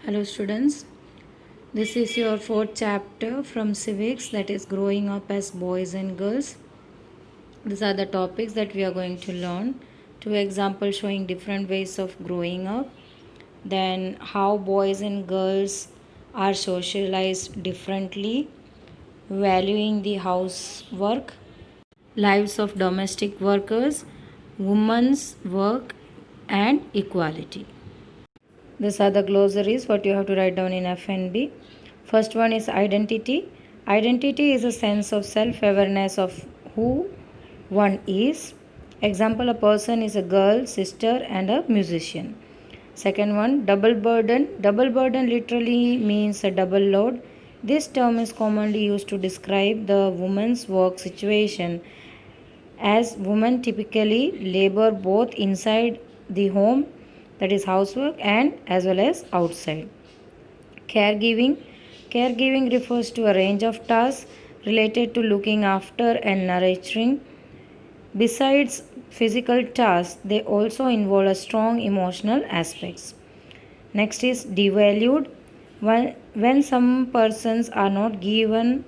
Hello students, this is your fourth chapter from civics, that is growing up as boys and girls. These are the topics that we are going to learn. Two examples showing different ways of growing up. Then how boys and girls are socialized differently, valuing the housework, lives of domestic workers, women's work and equality. These are the glossaries what you have to write down in FNB. First one is identity. Identity is a sense of self-awareness of who one is. Example, a person is a girl, sister and a musician. Second one, double burden. Double burden literally means a double load. This term is commonly used to describe the woman's work situation, as women typically labor both inside the home, that is housework, and as well as outside. Caregiving refers to a range of tasks related to looking after and nurturing. Besides physical tasks, they also involve a strong emotional aspects. Next is devalued. When some persons are not given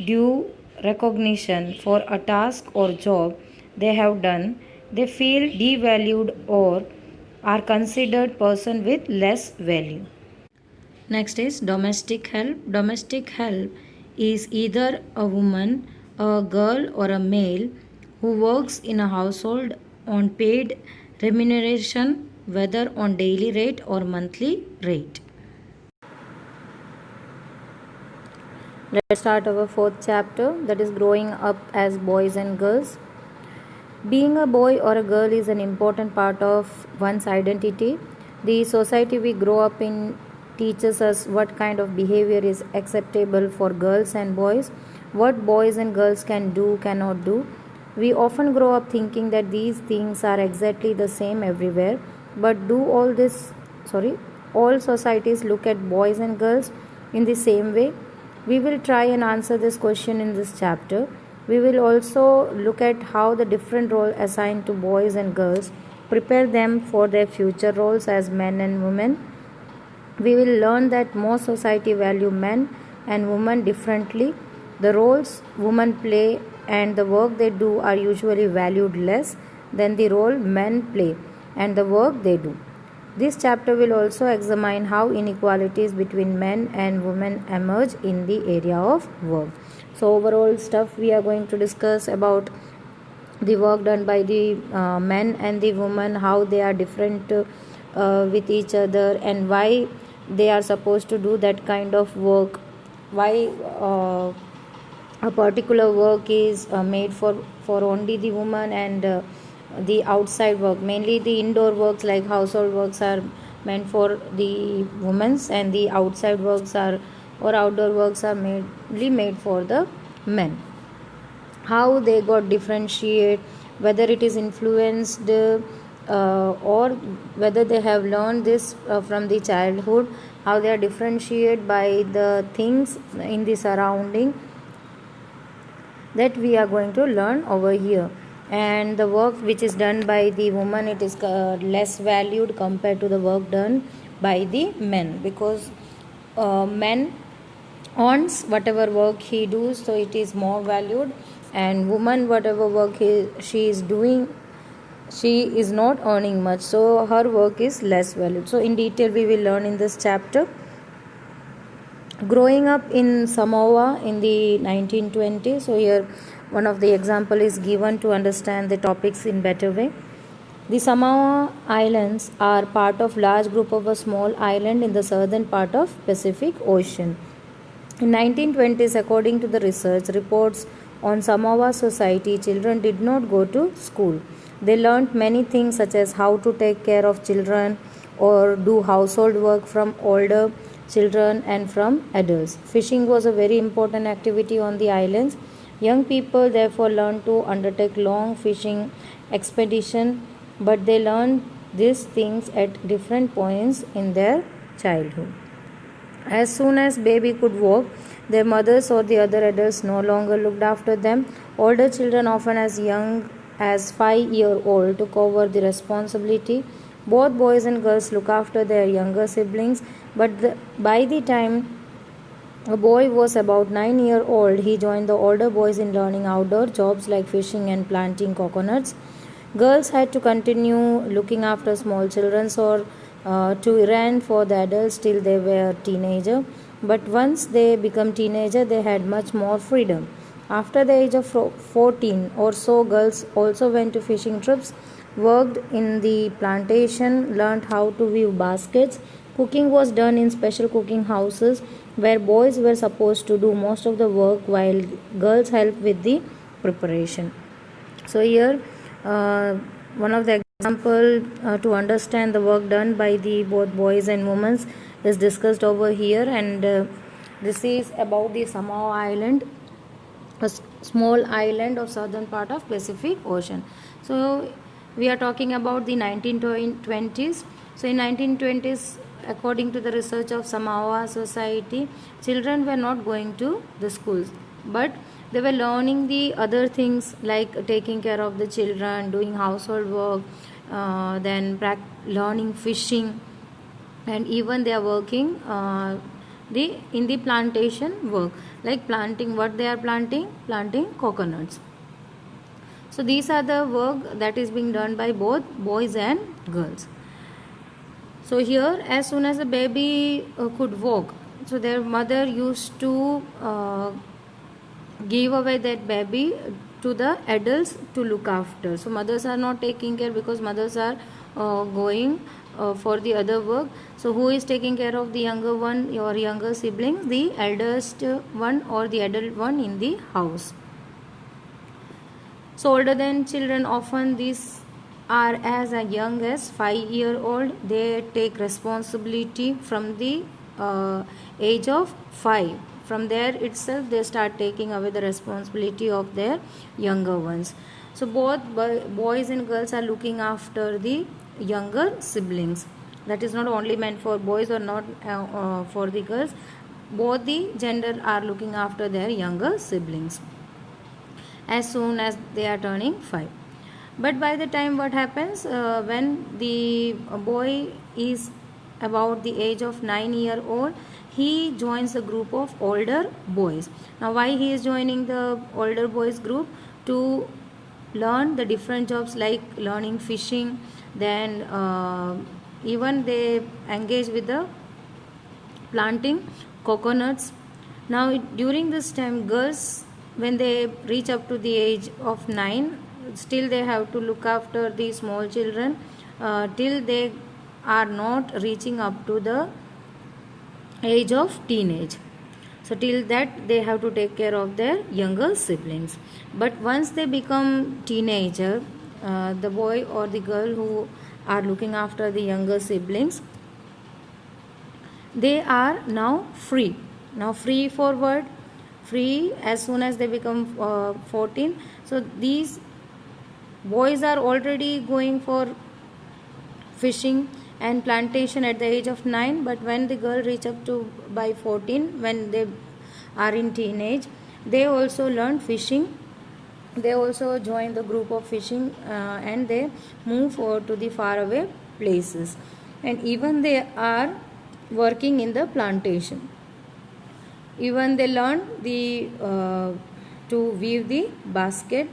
due recognition for a task or job they have done, they feel devalued or are considered person with less value. Next is domestic help. Domestic help is either a woman, a girl, or a male who works in a household on paid remuneration, whether on daily rate or monthly rate. Let's start our fourth chapter, that is growing up as boys and girls. Being a boy or a girl is an important part of one's identity. The society we grow up in teaches us what kind of behavior is acceptable for girls and boys, what boys and girls can do, cannot do. We often grow up thinking that these things are exactly the same everywhere, but do all societies look at boys and girls in the same way? We will try and answer this question in this chapter. We will also look at how the different roles assigned to boys and girls prepare them for their future roles as men and women. We will learn that most society value men and women differently. The roles women play and the work they do are usually valued less than the role men play and the work they do. This chapter will also examine how inequalities between men and women emerge in the area of work. So overall stuff we are going to discuss about the work done by the men and the women, how they are different with each other and why they are supposed to do that kind of work, why a particular work is made for only the woman and the outside work, mainly the indoor works like household works are meant for the women and the outside works are or outdoor works are mainly made for the men. How they got differentiate, whether it is influenced or whether they have learned this from the childhood, how they are differentiated by the things in the surrounding, that we are going to learn over here. And the work which is done by the woman, it is less valued compared to the work done by the men, because men earns whatever work he does, so it is more valued, and woman whatever work she is doing, she is not earning much, so her work is less valued. So in detail we will learn in this chapter. Growing up in Samoa in the 1920s, so here one of the example is given to understand the topics in better way. The Samoa Islands are part of large group of a small island in the southern part of Pacific Ocean. In 1920s, according to the research reports on Samoa society, children did not go to school. They learnt many things such as how to take care of children or do household work from older children and from adults. Fishing was a very important activity on the islands. Young people therefore learned to undertake long fishing expedition, but they learned these things at different points in their childhood. As soon as baby could walk, their mothers or the other adults no longer looked after them. Older children, often as young as 5-year-old, took over the responsibility Both boys and girls look after their younger siblings, but by the time a boy was about 9 years old, he joined the older boys in learning outdoor jobs like fishing and planting coconuts. Girls had to continue looking after small children or to run for the adults till they were teenager. But once they become teenager, they had much more freedom. After the age of 14 or so, girls also went to fishing trips, worked in the plantation, learned how to weave baskets. Cooking was done in special cooking houses where boys were supposed to do most of the work while girls helped with the preparation. So here one of the example to understand the work done by the both boys and women is discussed over here, and this is about the Samoa Island, a small island of southern part of Pacific Ocean. So we are talking about the 1920s. So in 1920s, according to the research of Samoa Society, children were not going to the schools, but they were learning the other things like taking care of the children, doing household work, then learning fishing, and even they are working in the plantation work, like planting. What they are planting coconuts. So these are the work that is being done by both boys and girls. So here, as soon as a baby could walk, so their mother used to give away that baby to the adults to look after. So mothers are not taking care because mothers are going for the other work. So who is taking care of the younger one or younger siblings? The eldest one or the adult one in the house. So older than children, often these are as young as 5-year-old. They take responsibility from the age of 5. From there itself they start taking away the responsibility of their younger ones. So both boys and girls are looking after the younger siblings. That is not only meant for boys or not for the girls. Both the gender are looking after their younger siblings as soon as they are turning 5. But by the time what happens, when the boy is about the age of 9-year-old, he joins a group of older boys. Now why he is joining the older boys group? To learn the different jobs like learning fishing, then even they engage with the planting coconuts. Now during this time, girls, when they reach up to the age of 9, still they have to look after the small children till they are not reaching up to the age of teenage. So till that they have to take care of their younger siblings. But once they become teenager, the boy or the girl who are looking after the younger siblings, they are now free. Now free for what? Free as soon as they become 14. So these boys are already going for fishing and plantation at the age of 9, but when the girl reach up to by 14, when they are in teenage, they also learn fishing. They also join the group of fishing and they move to the faraway places, and even they are working in the plantation. Even they learn the to weave the basket.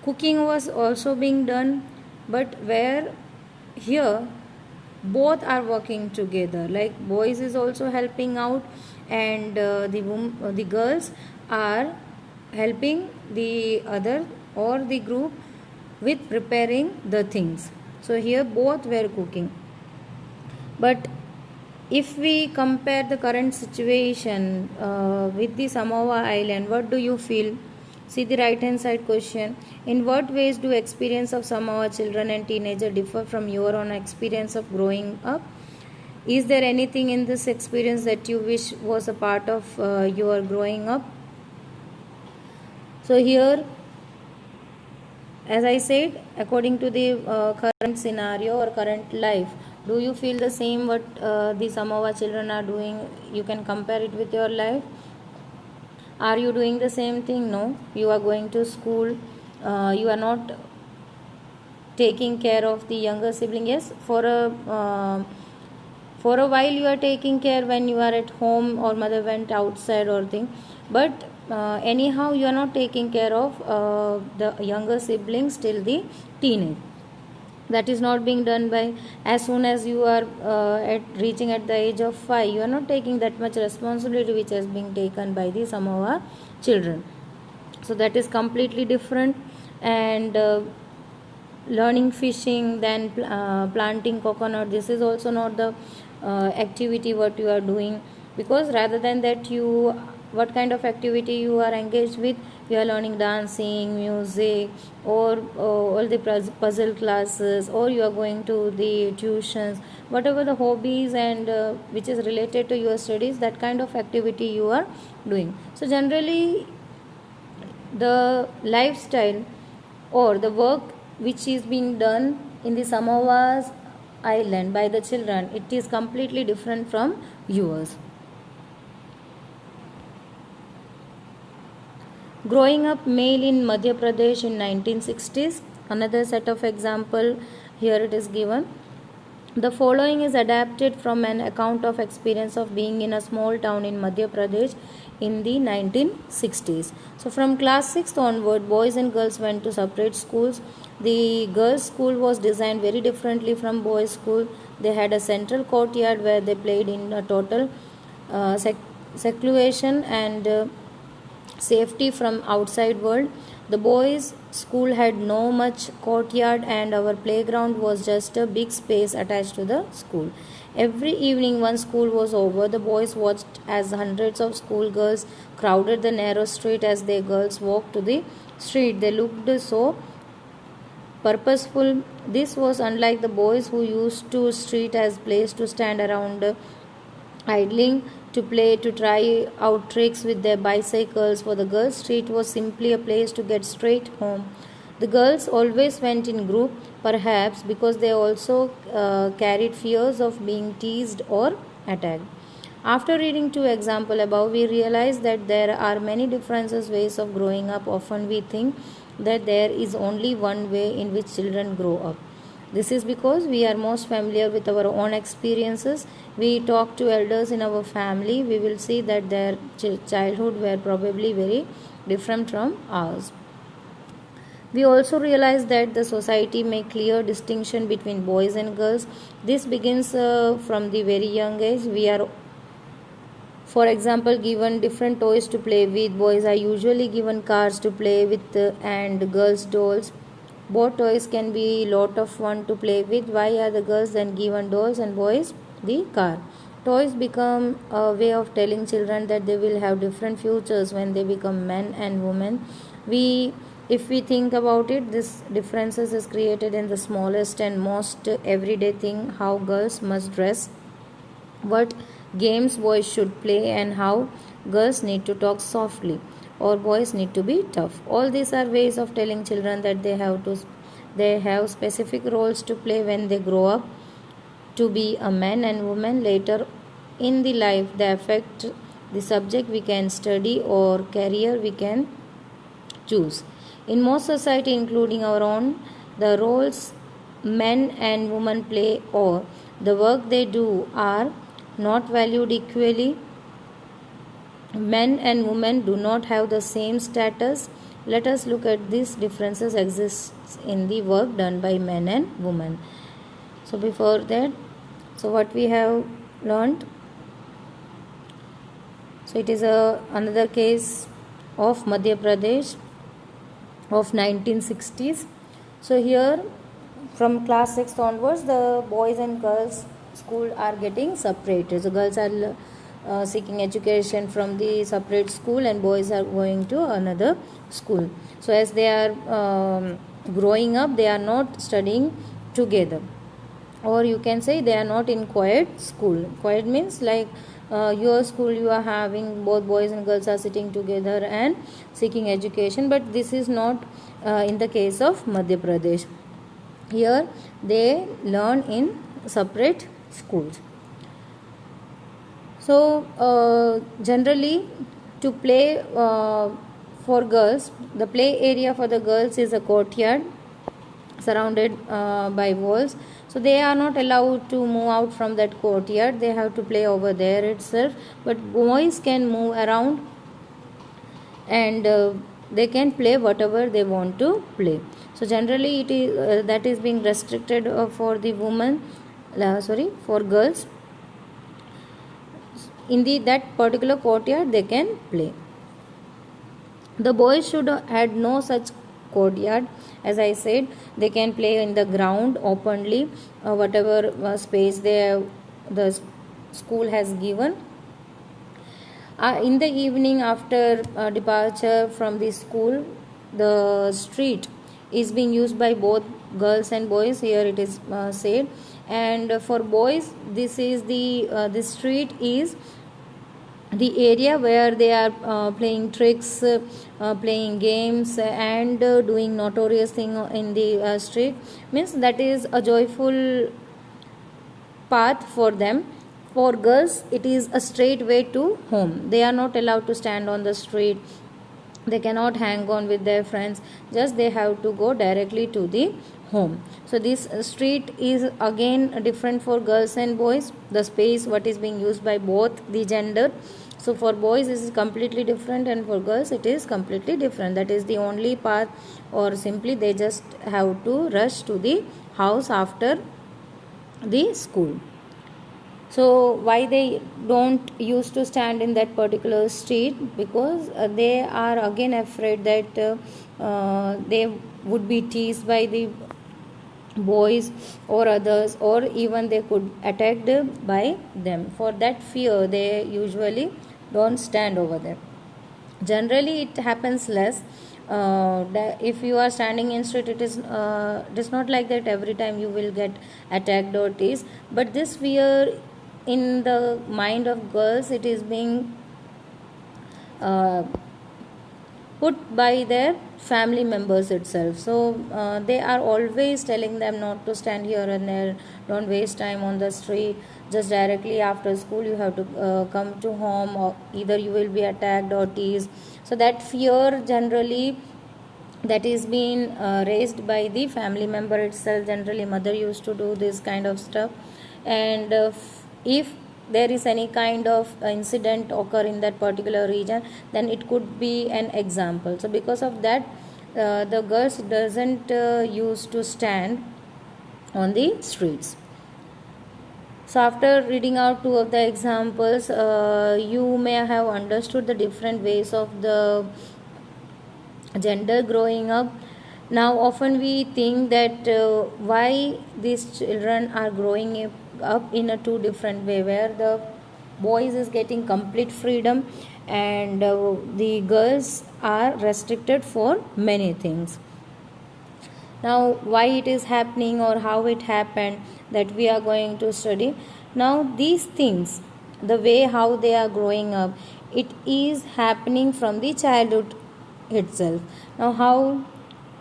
Cooking was also being done, but where here both are working together, like boys is also helping out, and the girls are helping the other or the group with preparing the things. So here both were cooking. But if we compare the current situation with the Samoa Island, what do you feel? See the right hand side question. In what ways do experience of Samoa children and teenagers differ from your own experience of growing up? Is there anything in this experience that you wish was a part of your growing up? So here, as I said, according to the current scenario or current life, do you feel the same what the Samoa children are doing? You can compare it with your life. Are you doing the same thing? No. You are going to school. You are not taking care of the younger sibling. Yes, for a while you are taking care when you are at home or mother went outside or thing, but anyhow you are not taking care of the younger siblings till the teenage. That is not being done by as soon as you are at reaching at the age of 5. You are not taking that much responsibility which has been taken by the some of our children. So that is completely different. And learning fishing, then planting coconut, this is also not the activity what you are doing, because rather than that, you what kind of activity you are engaged with? You are learning dancing, music, or all the puzzle classes, or you are going to the tuitions, whatever the hobbies and which is related to your studies, that kind of activity you are doing. So generally the lifestyle or the work which is being done in the Samova's island by the children, it is completely different from yours. Growing up male in Madhya Pradesh in 1960s, another set of example here it is given. The following is adapted from an account of experience of being in a small town in Madhya Pradesh in the 1960s. So from class 6th onward, boys and girls went to separate schools. The girls' school was designed very differently from boys' school. They had a central courtyard where they played in a total seclusion and safety from outside world. The boys' school had no much courtyard, and our playground was just a big space attached to the school. Every evening, once school was over, the boys watched as hundreds of schoolgirls crowded the narrow street. As the girls walked to the street, they looked so purposeful. This was unlike the boys who used to street as place to stand around idling, to play, to try out tricks with their bicycles. For the girls, street was simply a place to get straight home. The girls always went in group, perhaps because they also carried fears of being teased or attacked. After reading two examples above, we realize that there are many differences ways of growing up. Often we think that there is only one way in which children grow up. This is because we are most familiar with our own experiences. We talk to elders in our family, we will see that their childhood were probably very different from ours. We also realize that the society make clear distinction between boys and girls. This begins from the very young age. We are, for example, given different toys to play with. Boys are usually given cars to play with and girls dolls. Both toys can be lot of fun to play with. Why are the girls then given dolls and boys the car? Toys become a way of telling children that they will have different futures when they become men and women. If we think about it, this differences is created in the smallest and most everyday thing: how girls must dress, what games boys should play, and how girls need to talk softly or boys need to be tough. All these are ways of telling children that they have specific roles to play when they grow up to be a man and woman. Later in the life, they affect the subject we can study or career we can choose. In most society, including our own, the roles men and women play or the work they do are not valued equally. Men and women do not have the same status. Let us look at these differences exists in the work done by men and women. So before that, so what we have learned, so it is another case of Madhya Pradesh of 1960s. So here from class 6 onwards, the boys and girls school are getting separated. So girls are seeking education from the separate school and boys are going to another school. So as they are growing up, they are not studying together, or you can say they are not in quiet school. Quiet means like your school you are having both boys and girls are sitting together and seeking education, but this is not in the case of Madhya Pradesh. Here they learn in separate schools. So generally to play for girls, the play area for the girls is a courtyard surrounded by walls, so they are not allowed to move out from that courtyard. They have to play over there itself, but boys can move around, and they can play whatever they want to play. So generally it is that is being restricted for the women, for girls. In that particular courtyard they can play. The boys should had no such courtyard. As I said, they can play in the ground openly, whatever space the school has given. In the evening, after departure from the school, the street is being used by both girls and boys. Here it is said, and for boys, this is the street is the area where they are playing tricks, playing games, and doing notorious thing in the street. Means that is a joyful path for them. For girls, it is a straight way to home. They are not allowed to stand on the street. They cannot hang on with their friends. Just they have to go directly to the home. So this street is again different for girls and boys. The space what is being used by both the gender. So for boys this is completely different, and for girls it is completely different. That is the only path, or simply they just have to rush to the house after the school. So why they don't used to stand in that particular street? Because they are again afraid that they would be teased by the boys or others, or even they could attacked by them. For that fear they usually don't stand over there. Generally it happens less. If you are standing in street, it is not like that every time you will get attacked or teased, but this fear in the mind of girls, it is being put by their family members itself. So they are always telling them not to stand here and there, don't waste time on the street, just directly after school you have to come to home, or either you will be attacked or teased. So that fear generally that is being raised by the family member itself. Generally mother used to do this kind of stuff, and if there is any kind of incident occur in that particular region, then it could be an example. So because of that the girls doesn't used to stand on the streets. So after reading out two of the examples, you may have understood the different ways of the gender growing up. Now often we think that why these children are growing up in a two different way, where the boys is getting complete freedom and the girls are restricted for many things. Now why it is happening or how it happened, that we are going to study. Now these things, the way how they are growing up, it is happening from the childhood itself. Now how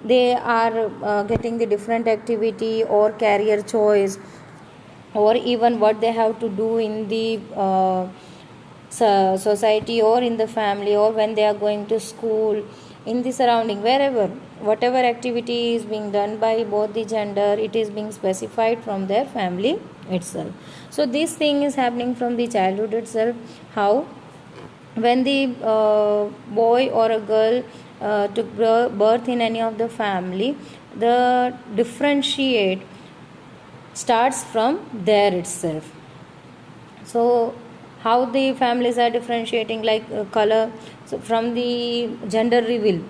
they are getting the different activity or career choice, or even what they have to do in the society or in the family, or when they are going to school, in the surrounding, wherever, whatever activity is being done by both the gender, it is being specified from their family itself. So this thing is happening from the childhood itself. How when the boy or a girl took birth in any of the family, the differentiate starts from there itself. So how the families are differentiating, like color. So from the gender reveal,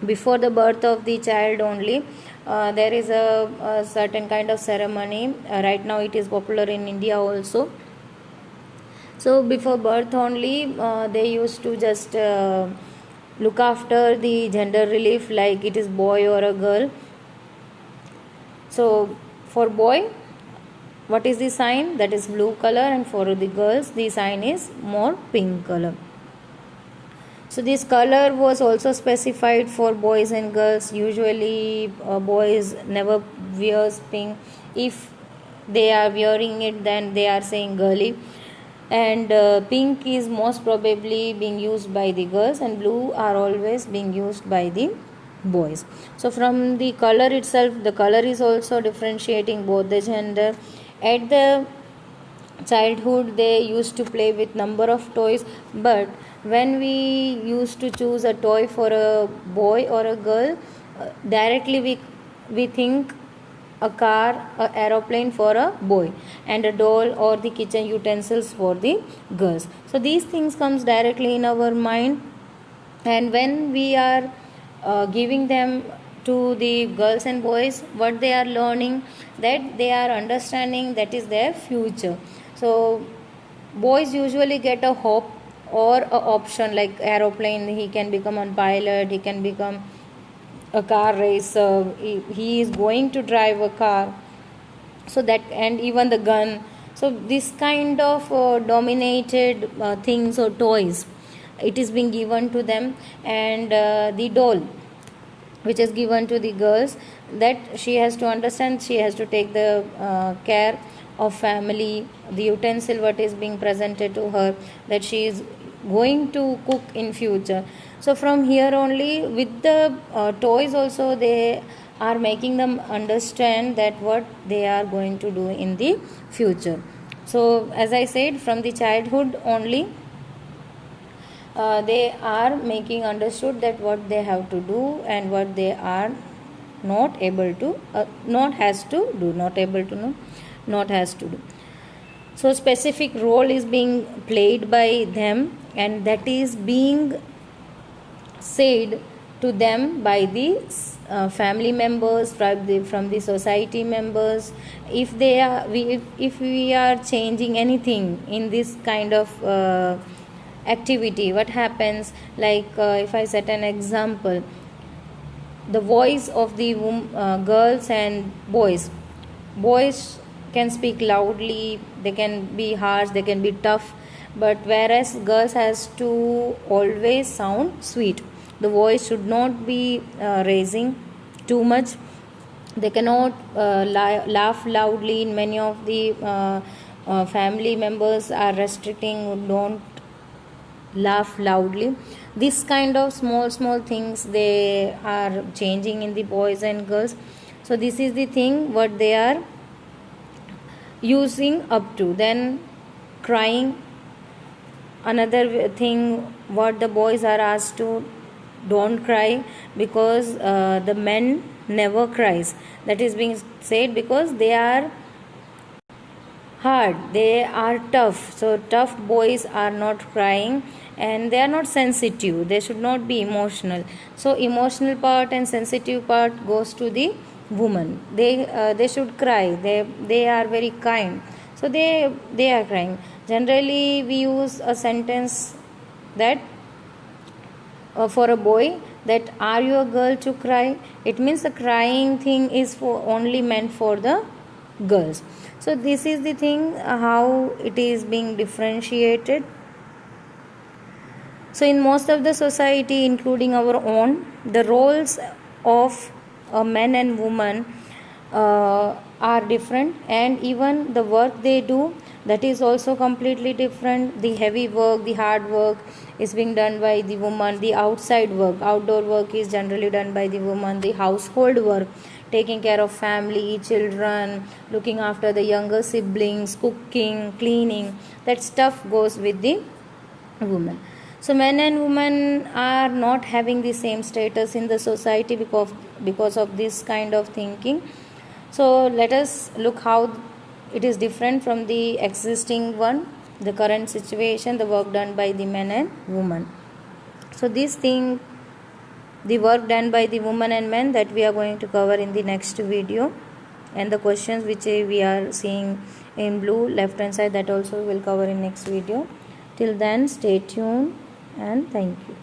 before the birth of the child only, there is a certain kind of ceremony. Right now it is popular in India also. So before birth only, they used to just look after the gender relief, like it is boy or a girl. So for boy, what is the sign? That is blue color, and for the girls the sign is more pink color. So this color was also specified for boys and girls. Usually boys never wears pink. If they are wearing it, then they are saying girly. And pink is most probably being used by the girls, and blue are always being used by the boys. So from the color itself, the color is also differentiating both the gender. At the childhood they used to play with number of toys, but when we used to choose a toy for a boy or a girl, directly we think a car, a aeroplane for a boy, and a doll or the kitchen utensils for the girls. So these things comes directly in our mind, and when we are giving them to the girls and boys, what they are learning, that they are understanding that is their future. So boys usually get a hope or a option like aeroplane, he can become a pilot, he can become a car racer, he is going to drive a car, so that, and even the gun. So this kind of dominated things or toys, it is being given to them. And the doll which is given to the girls, that she has to understand, she has to take the care of family, the utensil what is being presented to her, that she is going to cook in future. So from here only, with the toys also, they are making them understand that what they are going to do in the future. So as I said, from the childhood only, they are making understood that what they have to do and what they are not able to, not has to do, not able to know, not has to do. So specific role is being played by them, and that is being said to them by the family members, from the society members. If they are, if we are changing anything in this kind of activity, what happens, like if I set an example, the voice of the girls and boys can speak loudly, they can be harsh, they can be tough, but whereas girls has to always sound sweet, the voice should not be raising too much, they cannot laugh loudly. In many of the family members are restricting, don't laugh loudly. This kind of small things they are changing in the boys and girls. So this is the thing what they are using up to. Then crying, another thing what the boys are asked to, don't cry, because the men never cries, that is being said, because they are hard, they are tough. So tough boys are not crying, and they are not sensitive, they should not be emotional. So emotional part and sensitive part goes to the woman. They should cry, they are very kind, so they are crying. Generally we use a sentence that for a boy, that are you a girl to cry, it means the crying thing is for only meant for the girls. So this is the thing how it is being differentiated. So in most of the society, including our own, the roles of a man and woman are different, and even the work they do, that is also completely different. The heavy work, the hard work is being done by the woman. The outside work, outdoor work is generally done by the woman. The household work, taking care of family, children, looking after the younger siblings, cooking, cleaning, that stuff goes with the woman. So men and women are not having the same status in the society because of this kind of thinking. So let us look how it is different from the existing one, the current situation, the work done by the men and women. So this thing, the work done by the women and men, that we are going to cover in the next video, and the questions which we are seeing in blue left hand side, that also we will cover in next video. Till then, stay tuned and thank you.